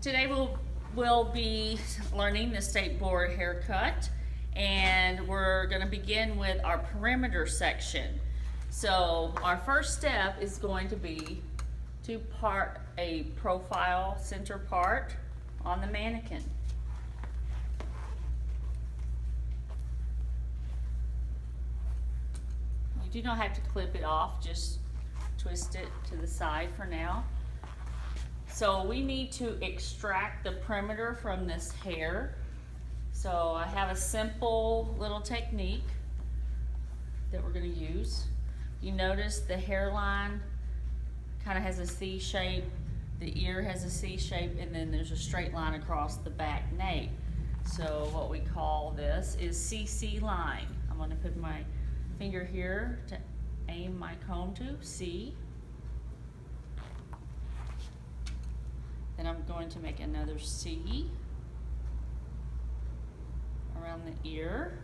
Today we'll be learning the state board haircut, and we're going to begin with our perimeter section. So our first step is going to be to part a profile center part on the mannequin. You do not have to clip it off, just twist it to the side for now. So we need to extract the perimeter from this hair. So I have a simple little technique that we're going to use. You notice the hairline kind of has a C shape, the ear has a C shape, and then there's a straight line across the back nape. So what we call this is CC line. I'm going to put my finger here to aim my comb to C. Then I'm going to make another C around the ear.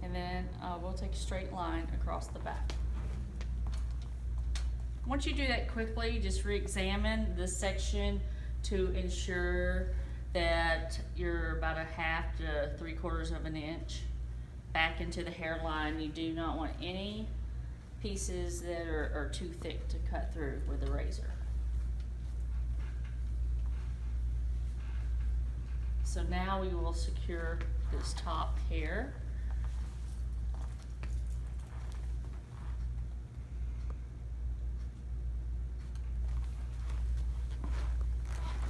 And then we'll take a straight line across the back. Once you do that quickly, just re-examine this section to ensure that you're about 1/2 to 3/4 of an inch back into the hairline. You do not want any pieces that are too thick to cut through with a razor. So now we will secure this top hair.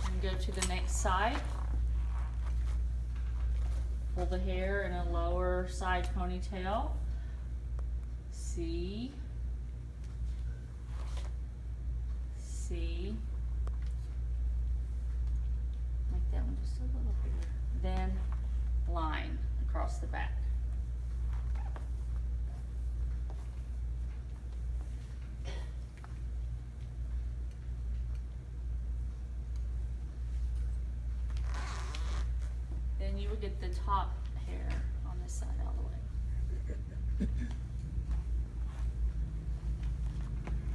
And go to the next side. Pull the hair in a lower side ponytail. C, C, make that one just a little bigger, then line across the back. Then you would get the top hair on this side all the way.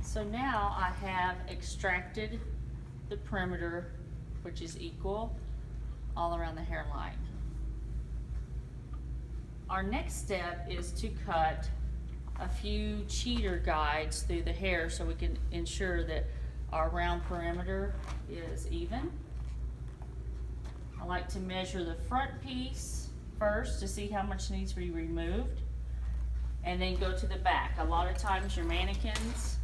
So now I have extracted the perimeter, which is equal all around the hairline. Our next step is to cut a few cheater guides through the hair so we can ensure that our round perimeter is even. I like to measure the front piece first to see how much needs to be removed, and then go to the back. A lot of times your mannequins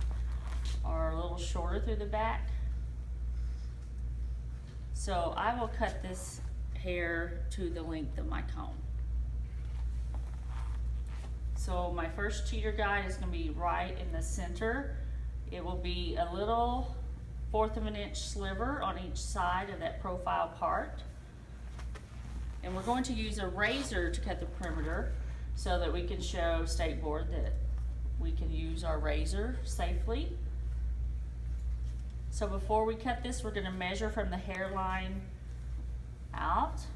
are a little shorter through the back. So I will cut this hair to the length of my comb. So my first cheater guide is going to be right in the center. It will be a little 1/4 of an inch sliver on each side of that profile part. And we're going to use a razor to cut the perimeter so that we can show State Board that we can use our razor safely. So before we cut this, we're going to measure from the hairline out.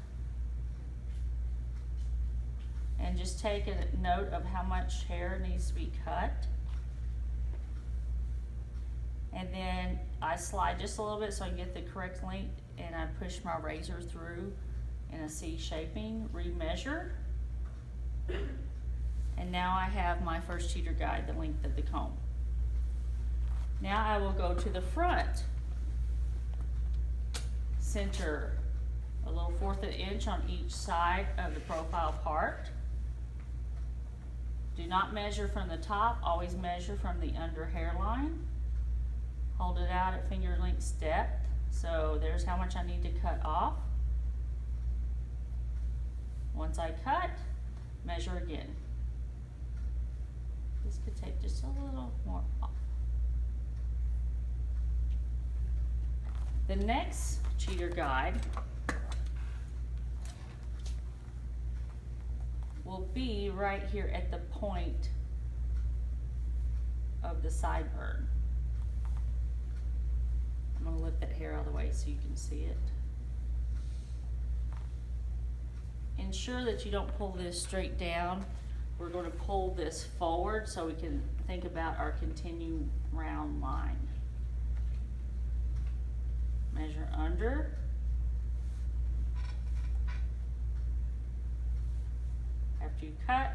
And just take a note of how much hair needs to be cut. And then I slide just a little bit so I can get the correct length, and I push my razor through in a C shaping, remeasure. And now I have my first cheater guide, the length of the comb. Now I will go to the front center, a little 1/4 of an inch on each side of the profile part. Do not measure from the top, always measure from the under hairline. Hold it out at finger length depth. So there's how much I need to cut off. Once I cut, measure again. This could take just a little more off. The next cheater guide will be right here at the point of the sideburn. I'm going to lift that hair out of the way so you can see it. Ensure that you don't pull this straight down. We're going to pull this forward so we can think about our continued round line. measure under. After you cut,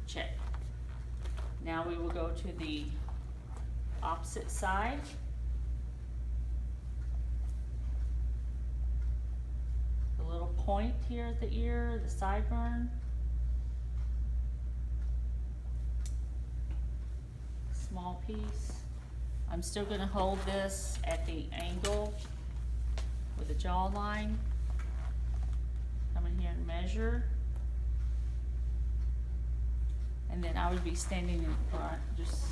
check. Now we will go to the opposite side. The little point here at the ear, the sideburn. Small piece. I'm still going to hold this at the angle with the jawline. Come in here and measure. And then I would be standing in front, just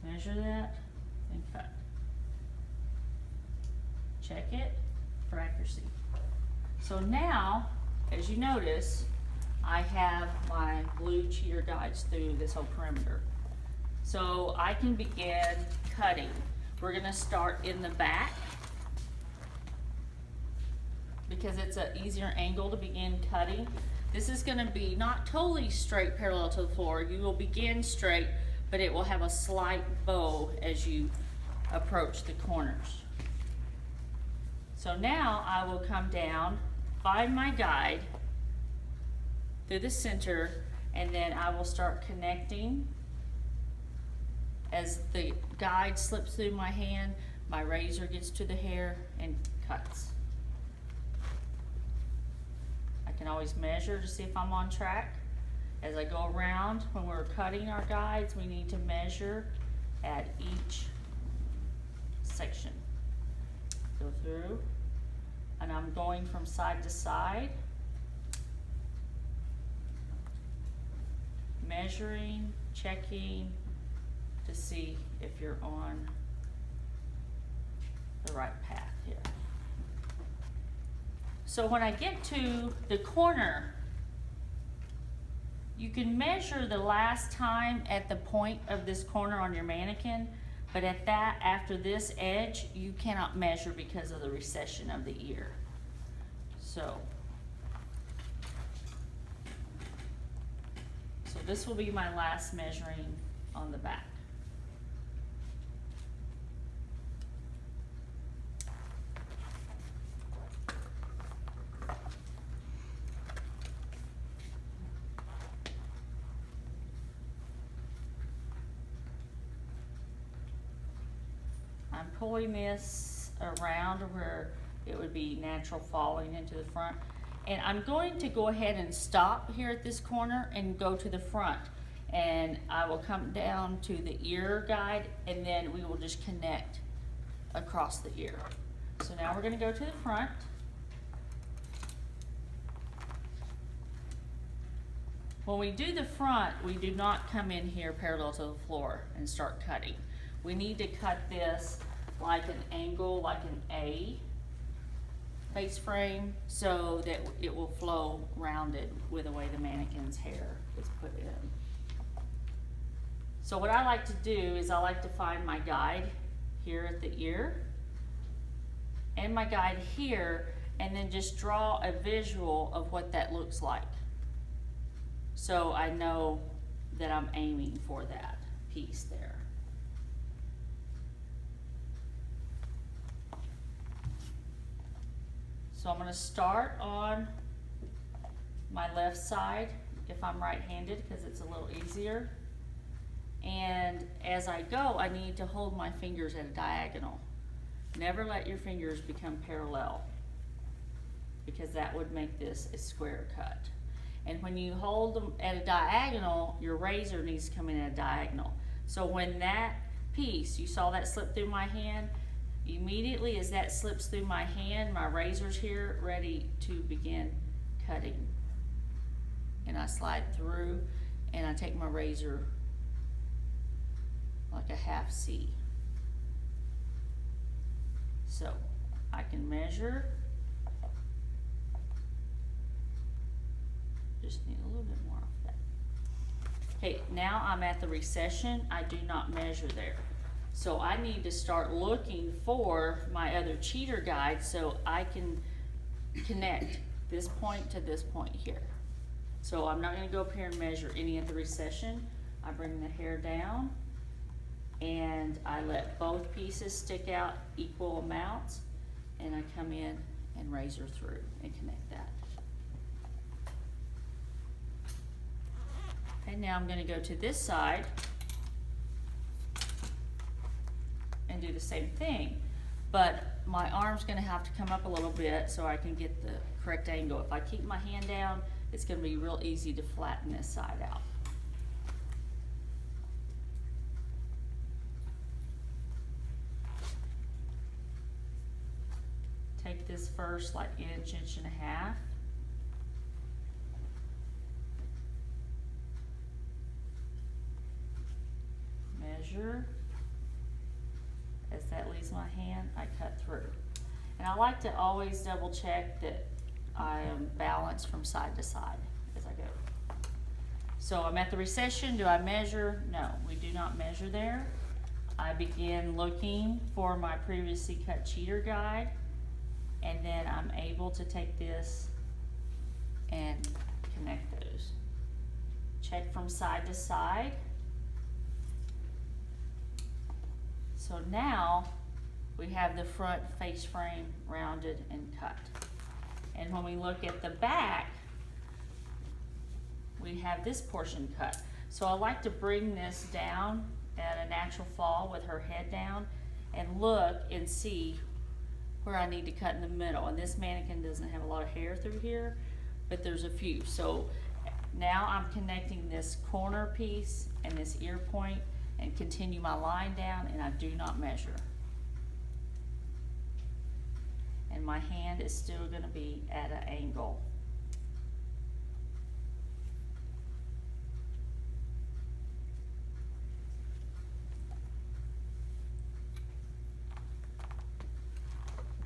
measure that and cut. Check it for accuracy. So now, as you notice, I have my blue cheater guides through this whole perimeter. So I can begin cutting. We're gonna start in the back because it's an easier angle to begin cutting. This is gonna be not totally straight parallel to the floor. You will begin straight, but it will have a slight bow as you approach the corners. So now I will come down, find my guide through the center, and then I will start connecting. As the guide slips through my hand, my razor gets to the hair and cuts. I can always measure to see if I'm on track. As I go around, when we're cutting our guides, we need to measure at each section. Go through, and I'm going from side to side, measuring, checking to see if you're on the right path here. So when I get to the corner, you can measure the last time at the point of this corner on your mannequin, but at that, after this edge, you cannot measure because of the recession of the ear. So this will be my last measuring on the back. I'm pulling this around where it would be natural falling into the front. And I'm going to go ahead and stop here at this corner and go to the front. And I will come down to the ear guide, and then we will just connect across the ear. So now we're gonna go to the front. When we do the front, we do not come in here parallel to the floor and start cutting. We need to cut this like an angle, like an A face frame, so that it will flow rounded with the way the mannequin's hair is put in. So what I like to do is I like to find my guide here at the ear and my guide here, and then just draw a visual of what that looks like. So I know that I'm aiming for that piece there. So I'm going to start on my left side if I'm right-handed, because it's a little easier. And as I go, I need to hold my fingers at a diagonal. Never let your fingers become parallel, because that would make this a square cut. And when you hold them at a diagonal, your razor needs to come in at a diagonal. So when that piece, you saw that slip through my hand, immediately as that slips through my hand, my razor's here ready to begin cutting. And I slide through and I take my razor like a half C. So I can measure. Just need a little bit more of that. Okay, now I'm at the recession. I do not measure there. So I need to start looking for my other cheater guide so I can connect this point to this point here. So I'm not going to go up here and measure any of the recession. I bring the hair down and I let both pieces stick out equal amounts, and I come in and razor through and connect that. Okay, now I'm gonna go to this side and do the same thing, but my arm's gonna have to come up a little bit so I can get the correct angle. If I keep my hand down, it's gonna be real easy to flatten this side out. Take this first like inch, inch and a half. Measure. As that leaves my hand, I cut through. And I like to always double check that I am balanced from side to side as I go. So I'm at the recession. Do I measure? No, we do not measure there. I begin looking for my previously cut cheater guide, and then I'm able to take this and connect those. Check from side to side. So now we have the front face frame rounded and cut. And when we look at the back, we have this portion cut. So I like to bring this down at a natural fall with her head down and look and see where I need to cut in the middle. And this mannequin doesn't have a lot of hair through here, but there's a few. So now I'm connecting this corner piece and this ear point and continue my line down, and I do not measure. And my hand is still gonna be at an angle.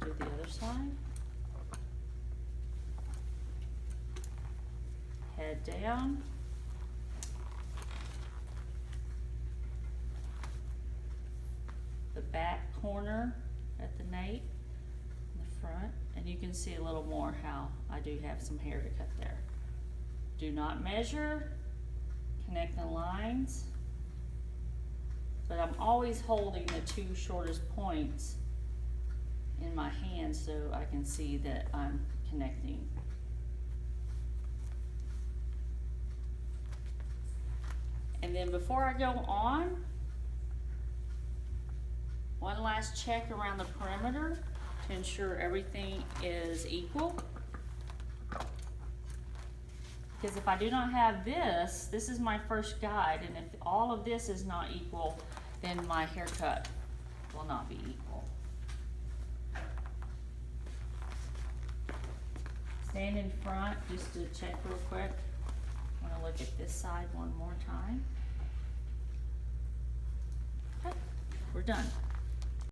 Do the other side. Head down. The back corner at the nape in the front, and you can see a little more how I do have some hair to cut there. Do not measure, connect the lines, but I'm always holding the two shortest points in my hand so I can see that I'm connecting. And then before I go on, one last check around the perimeter to ensure everything is equal. Because if I do not have this, this is my first guide, and if all of this is not equal, then my haircut will not be equal. Stand in front just to check real quick. I'm gonna look at this side one more time. Okay, we're done.